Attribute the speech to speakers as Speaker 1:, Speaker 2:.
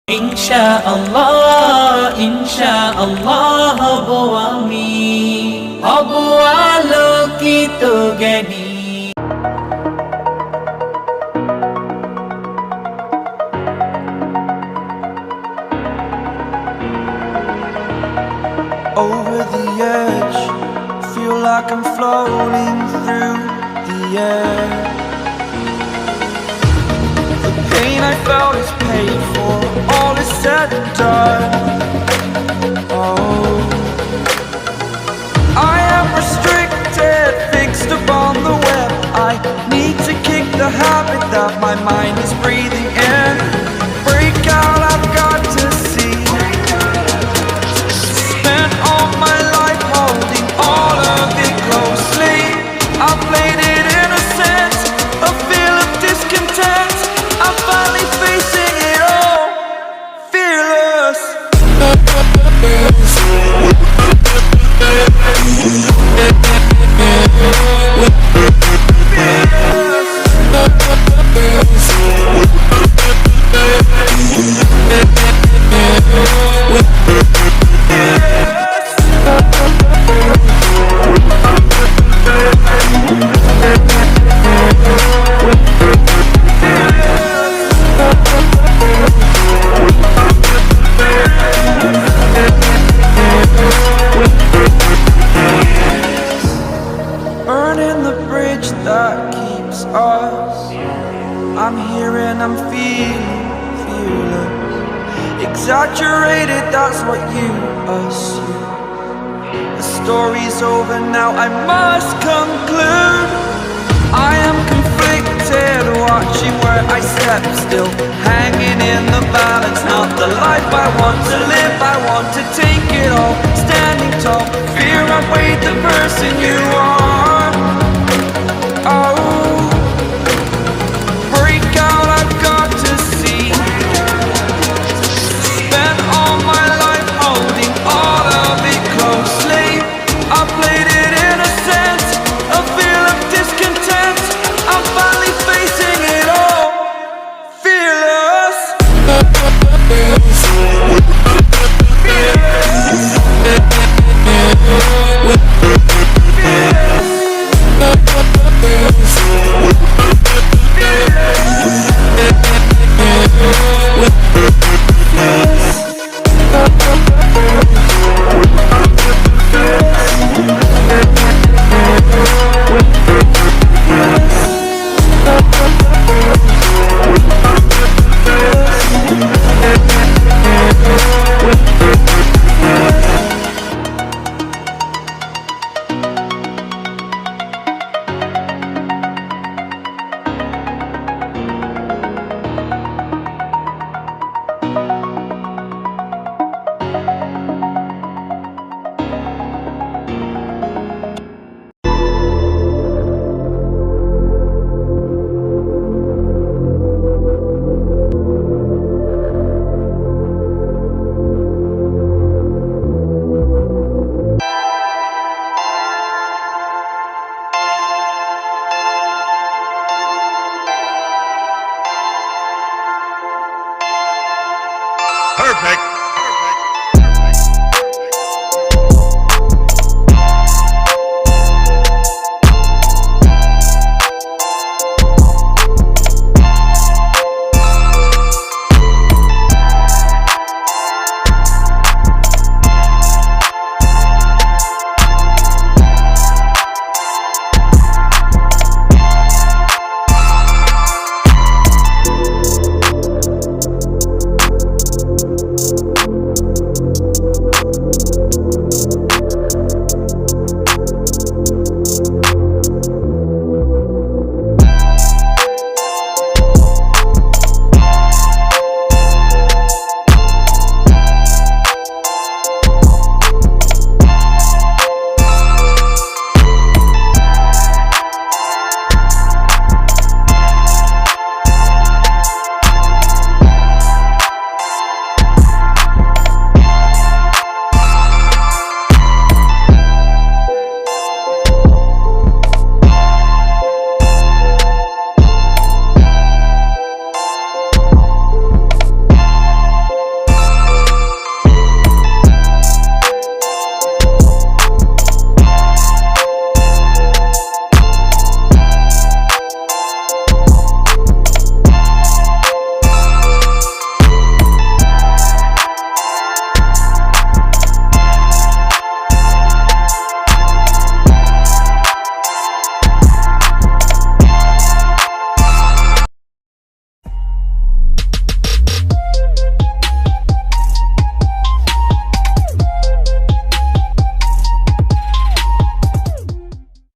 Speaker 1: Insha'Allah, Insha'Allah হবো আমি, হবো আলোকিত জ্ঞানী।
Speaker 2: Over the edge, feel like I'm floating through the air. The pain I felt is paid for, all is said and done. Oh, I am restricted, fixed upon the web. I need to kick the habit that my mind is breathing in. Break out, I've got to see. Spent all my life holding all of it closely. I played it innocent, a feel of discontent. I'm finally facing it all, fearless. Burning the bridge that keeps us. I'm here and I'm feeling fearless. Exaggerated, that's what you assume. The story's over now, I must conclude. I am conflicted, watching where I step still, hanging in the balance. Not the life I want to live, I want to take it all. Standing tall, fear outweighed the person you are. Oh, break out, I've got to see. Spent all my life holding all of it closely. I played it innocent, a feel of discontent. I'm finally facing it all, fearless.
Speaker 3: Perfect.